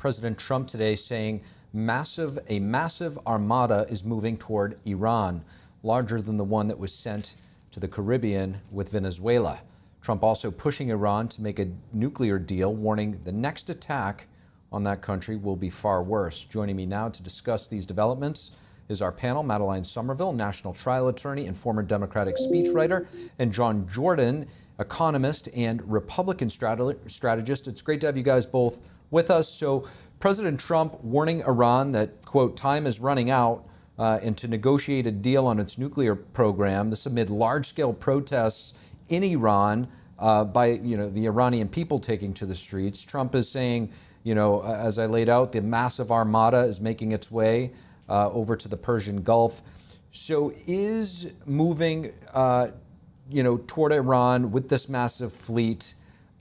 President Trump today saying a massive armada is moving toward Iran, larger than the one that was sent to the Caribbean with Venezuela. Trump also pushing Iran to make a nuclear deal, warning the next attack on that country will be far worse. Joining me now to discuss these developments is our panel, Madeline Summerville, national trial attorney and former Democratic speechwriter, and John Jordan, economist and Republican strategist. It's great to have you guys both with us. So President Trump warning Iran that, quote, time is running out and to negotiate a deal on its nuclear program. This amid large-scale protests in Iran by the Iranian people taking to the streets. Trump is saying, as I laid out, the massive armada is making its way over to the Persian Gulf. So is moving toward Iran with this massive fleet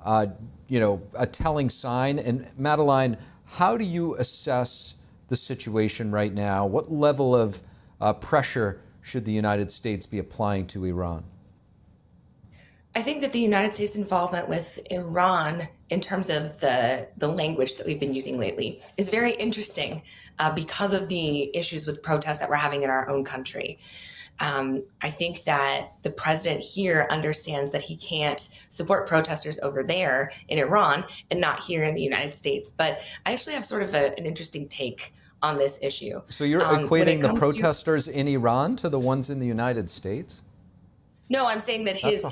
a telling sign? And Madeline, how do you assess the situation right now? What level of pressure should the United States be applying to Iran? I think that the United States involvement with Iran in terms of the language that we've been using lately is very interesting because of the issues with protests that we're having in our own country. I think that the president here understands that he can't support protesters over there in Iran and not here in the United States. But I actually have sort of an interesting take on this issue. So you're equating the protesters in Iran to the ones in the United States? No, I'm saying that his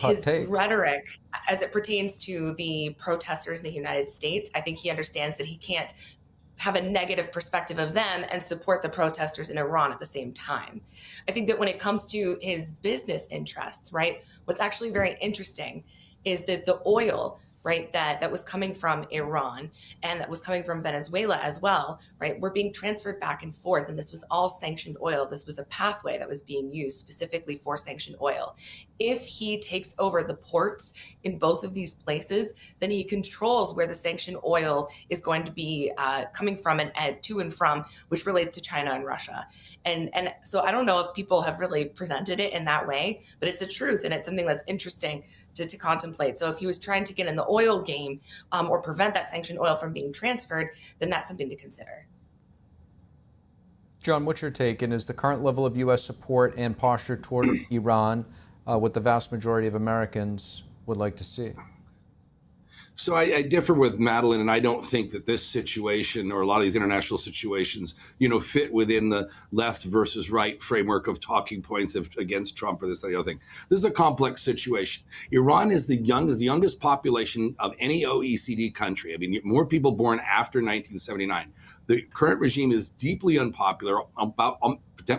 rhetoric, as it pertains to the protesters in the United States, I think he understands that he can't have a negative perspective of them and support the protesters in Iran at the same time. I think that when it comes to his business interests, right, what's actually very interesting is that the oil, right, that was coming from Iran and that was coming from Venezuela as well, right, were being transferred back and forth. And this was all sanctioned oil. This was a pathway that was being used specifically for sanctioned oil. If he takes over the ports in both of these places, then he controls where the sanctioned oil is going to be coming from and to and from, which relates to China and Russia. And so I don't know if people have really presented it in that way, but it's a truth and it's something that's interesting to contemplate. So if he was trying to get in the oil game or prevent that sanctioned oil from being transferred, then that's something to consider. John, what's your take? And is the current level of U.S. support and posture toward Iran what the vast majority of Americans would like to see? So I differ with Madeline, and I don't think that this situation or a lot of these international situations, fit within the left versus right framework of talking points against Trump or this or the other thing. This is a complex situation. Iran is the youngest population of any OECD country. I mean, more people born after 1979. The current regime is deeply unpopular.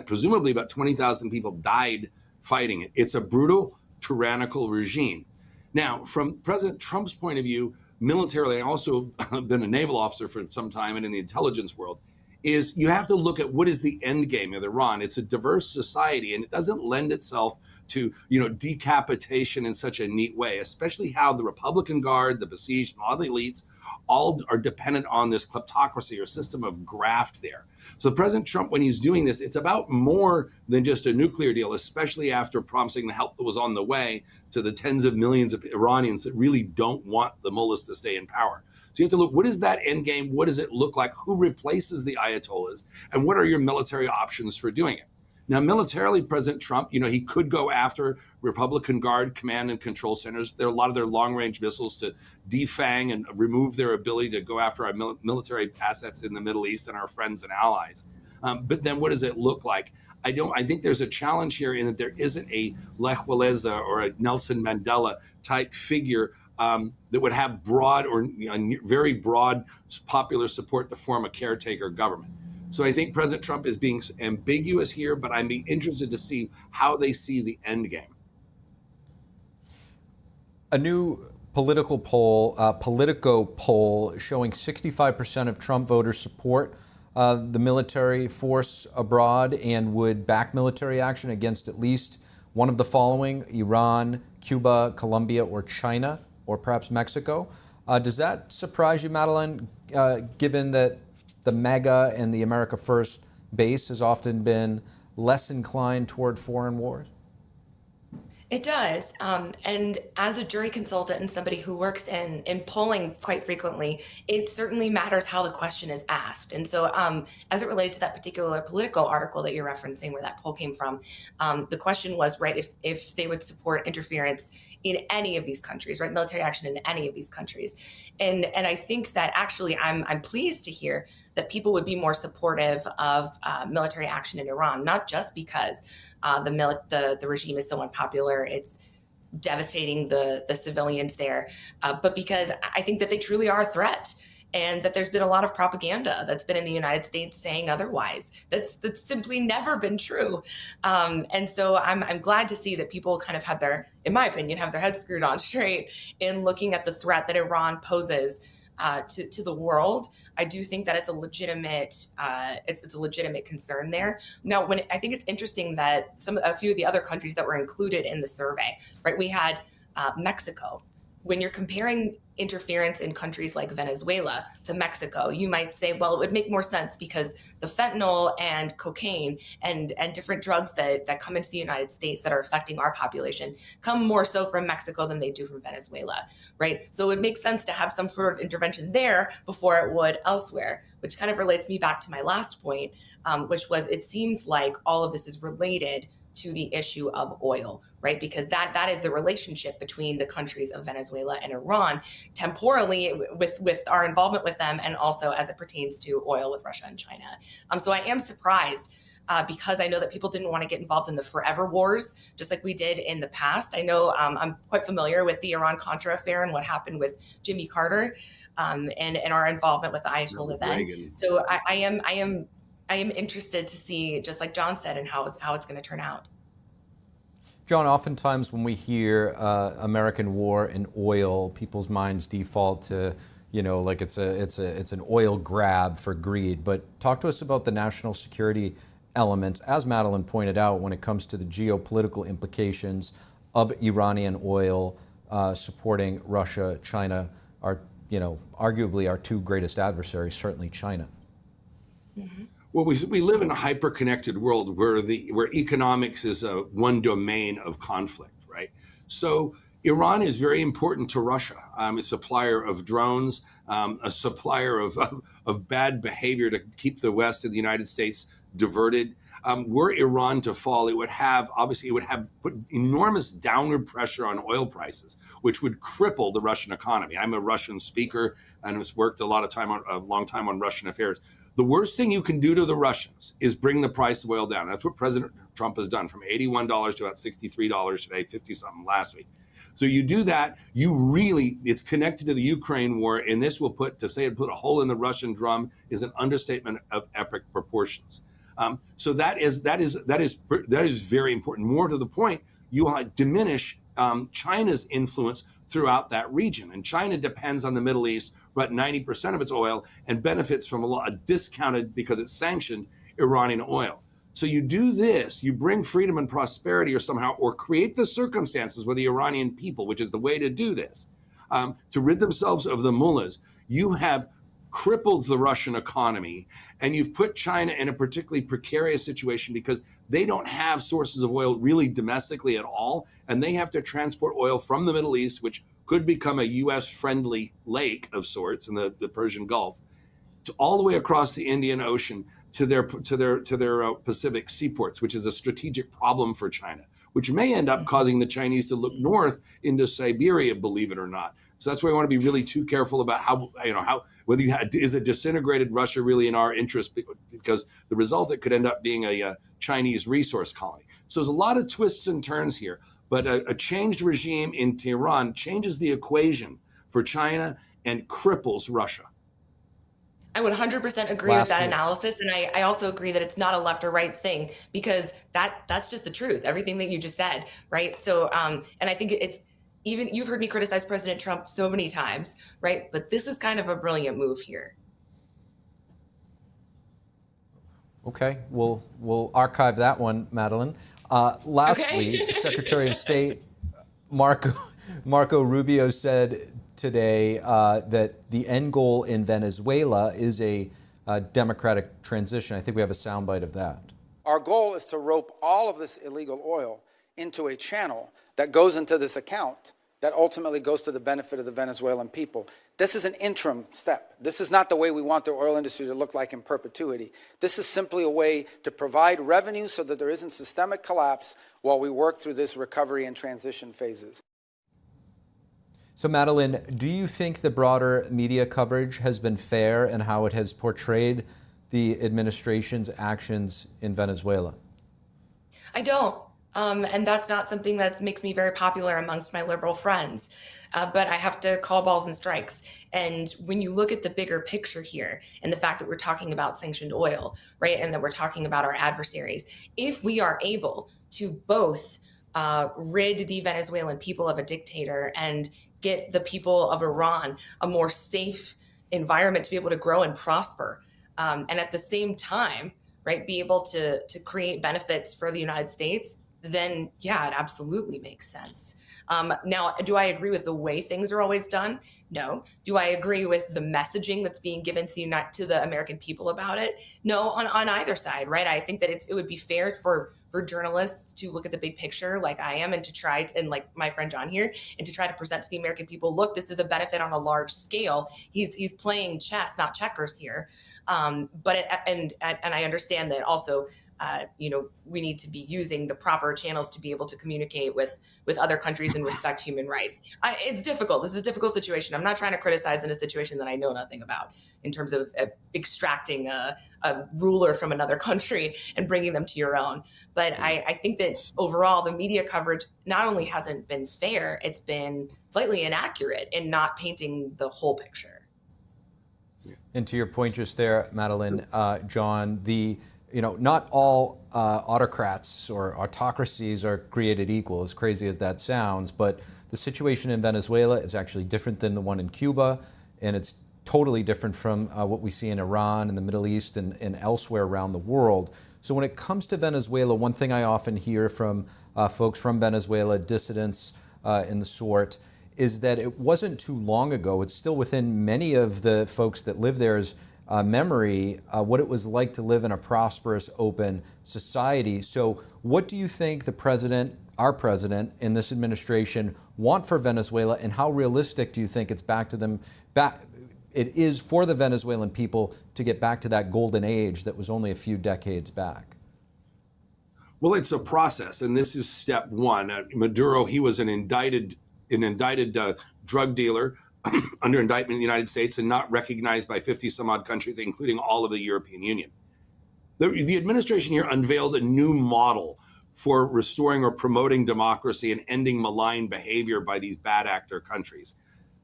Presumably about 20,000 people died fighting it. It's a brutal, tyrannical regime. Now, from President Trump's point of view, militarily, I also been a naval officer for some time and in the intelligence world, is you have to look at what is the end game of Iran. It's a diverse society, and it doesn't lend itself to, decapitation in such a neat way, especially how the Republican Guard, the besieged, and all the elites all are dependent on this kleptocracy or system of graft there. So President Trump, when he's doing this, it's about more than just a nuclear deal, especially after promising the help that was on the way to the tens of millions of Iranians that really don't want the mullahs to stay in power. So you have to look, what is that end game? What does it look like? Who replaces the Ayatollahs? And what are your military options for doing it? Now, militarily, President Trump, he could go after Republican Guard command and control centers. There are a lot of their long-range missiles to defang and remove their ability to go after our military assets in the Middle East and our friends and allies. But then what does it look like? I think there's a challenge here in that there isn't a Lech Walesa or a Nelson Mandela type figure that would have broad or very broad popular support to form a caretaker government. So I think President Trump is being ambiguous here, but I'm interested to see how they see the end game. A new Politico poll showing 65% of Trump voters support the military force abroad and would back military action against at least one of the following: Iran, Cuba, Colombia, or China, or perhaps Mexico. Does that surprise you, Madeline, given that the MAGA and the America First base has often been less inclined toward foreign wars? It does. And as a jury consultant and somebody who works in polling quite frequently, it certainly matters how the question is asked. And so as it related to that particular Politico article that you're referencing, where that poll came from, the question was, right, if they would support interference in any of these countries, right, military action in any of these countries. And I think that actually I'm pleased to hear that people would be more supportive of military action in Iran, not just because the regime is so unpopular, it's devastating the civilians there, but because I think that they truly are a threat, and that there's been a lot of propaganda that's been in the United States saying otherwise. That's simply never been true. And so I'm glad to see that people kind of in my opinion, have their heads screwed on straight in looking at the threat that Iran poses to the world. I do think that it's a legitimate concern there. Now, I think it's interesting that a few of the other countries that were included in the survey, right? We had Mexico. When you're comparing interference in countries like Venezuela to Mexico, you might say, well, it would make more sense because the fentanyl and cocaine and different drugs that come into the United States that are affecting our population come more so from Mexico than they do from Venezuela, right? So it makes sense to have some sort of intervention there before it would elsewhere, which kind of relates me back to my last point, which was it seems like all of this is related to the issue of oil, right? Because that is the relationship between the countries of Venezuela and Iran, temporally with our involvement with them, and also as it pertains to oil with Russia and China. So I am surprised because I know that people didn't want to get involved in the forever wars, just like we did in the past. I know I'm quite familiar with the Iran-Contra affair and what happened with Jimmy Carter and our involvement with the Ayatollah then. So I am interested to see, just like John said, and how it's going to turn out. John, oftentimes when we hear American war and oil, people's minds default to, like it's an oil grab for greed. But talk to us about the national security elements, as Madeline pointed out, when it comes to the geopolitical implications of Iranian oil supporting Russia, China, arguably our two greatest adversaries, certainly China. Mm-hmm. Well, we live in a hyper-connected world where economics is one domain of conflict, right? So Iran is very important to Russia. A supplier of drones, a supplier of bad behavior to keep the West and the United States diverted. Were Iran to fall, it would have put enormous downward pressure on oil prices, which would cripple the Russian economy. I'm a Russian speaker and have worked a long time on Russian affairs. The worst thing you can do to the Russians is bring the price of oil down. That's what President Trump has done, from $81 to about $63 today, 50-something last week. So you do that, it's connected to the Ukraine war, and this will put a hole in the Russian drum is an understatement of epic proportions. So that is very important. More to the point, you diminish China's influence throughout that region. And China depends on the Middle East for about 90% of its oil and benefits from a discounted, because it's sanctioned, Iranian oil. So you do this, you bring freedom and prosperity or create the circumstances where the Iranian people, which is the way to do this, to rid themselves of the mullahs. You have crippled the Russian economy, and you've put China in a particularly precarious situation because they don't have sources of oil really domestically at all, and they have to transport oil from the Middle East, which could become a U.S.-friendly lake of sorts in the Persian Gulf, all the way across the Indian Ocean to their Pacific seaports, which is a strategic problem for China, which may end up causing the Chinese to look north into Siberia, believe it or not. So that's why we want to be really too careful about is a disintegrated Russia really in our interest, because the result, it could end up being a Chinese resource colony. So there's a lot of twists and turns here, but a changed regime in Tehran changes the equation for China and cripples Russia. I would 100% agree with that analysis. And I also agree that it's not a left or right thing, because that's just the truth, everything that you just said, right? So, and I think even you've heard me criticize President Trump so many times, right? But this is kind of a brilliant move here. Okay, we'll archive that one, Madeline. Lastly, okay. Secretary of State Marco Rubio said today that the end goal in Venezuela is a democratic transition. I think we have a soundbite of that. Our goal is to rope all of this illegal oil into a channel that goes into this account that ultimately goes to the benefit of the Venezuelan people. This is an interim step. This is not the way we want the oil industry to look like in perpetuity. This is simply a way to provide revenue so that there isn't systemic collapse while we work through this recovery and transition phases. So, Madeline, do you think the broader media coverage has been fair in how it has portrayed the administration's actions in Venezuela? I don't. And that's not something that makes me very popular amongst my liberal friends. But I have to call balls and strikes. And when you look at the bigger picture here and the fact that we're talking about sanctioned oil, right, and that we're talking about our adversaries, if we are able to both rid the Venezuelan people of a dictator and get the people of Iran a more safe environment to be able to grow and prosper, and at the same time, right, be able to create benefits for the United States, then yeah, it absolutely makes sense. Now, do I agree with the way things are always done? No. Do I agree with the messaging that's being given to the American people about it? No, on either side, right? I think that it would be fair for journalists to look at the big picture like I am and to try to, and like my friend John here, and to try to present to the American people, look, this is a benefit on a large scale. He's playing chess, not checkers here. But I understand that also, we need to be using the proper channels to be able to communicate with other countries and respect human rights. It's difficult. This is a difficult situation. I'm not trying to criticize in a situation that I know nothing about in terms of extracting a ruler from another country and bringing them to your own. But I think that overall, the media coverage not only hasn't been fair, it's been slightly inaccurate in not painting the whole picture. And to your point just there, Madeline, John, not all autocrats or autocracies are created equal, as crazy as that sounds, but the situation in Venezuela is actually different than the one in Cuba, and it's totally different from what we see in Iran and the Middle East and elsewhere around the world. So when it comes to Venezuela, one thing I often hear from folks from Venezuela, dissidents in the sort, is that it wasn't too long ago, it's still within many of the folks that live there's memory, what it was like to live in a prosperous, open society. So what do you think the president, our president, in this administration want for Venezuela, and how realistic do you think it is for the Venezuelan people to get back to that golden age that was only a few decades back? Well, it's a process, and this is step one. Maduro, he was an indicted drug dealer under indictment in the United States and not recognized by 50 some odd countries, including all of the European Union. The administration here unveiled a new model for restoring or promoting democracy and ending malign behavior by these bad actor countries.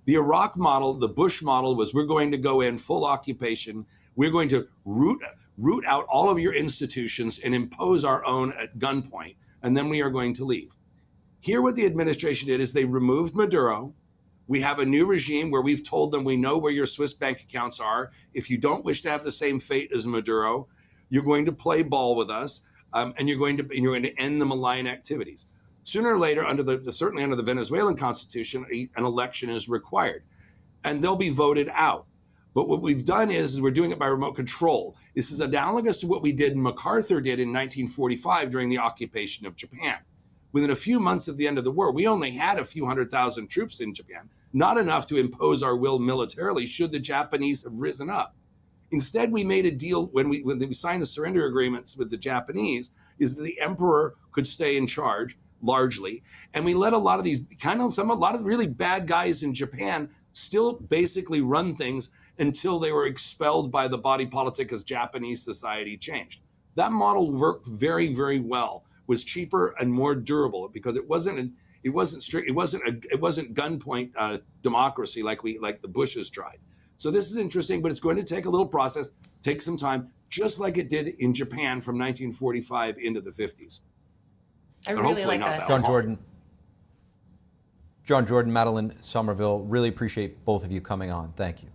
The Iraq model, the Bush model, was we're going to go in full occupation. We're going to root out all of your institutions and impose our own at gunpoint, and then we are going to leave. Here, what the administration did is they removed Maduro. We have a new regime where we've told them we know where your Swiss bank accounts are. If you don't wish to have the same fate as Maduro, you're going to play ball with us, and you're going to end the malign activities. Sooner or later, certainly under the Venezuelan constitution, an election is required, and they'll be voted out. But what we've done is we're doing it by remote control. This is analogous to what MacArthur did in 1945 during the occupation of Japan. Within a few months of the end of the war, we only had a few 100,000 troops in Japan, not enough to impose our will militarily should the Japanese have risen up. Instead, we made a deal when we signed the surrender agreements with the Japanese, is that the emperor could stay in charge largely, and we let a lot of these really bad guys in Japan still basically run things until they were expelled by the body politic as Japanese society changed. That model worked very, very well. Was cheaper and more durable because it wasn't gunpoint democracy like the Bushes tried. So this is interesting, but it's going to take a little process, take some time, just like it did in Japan from 1945 into the 50s. I really like that. John Jordan, Madeline Summerville, really appreciate both of you coming on. Thank you.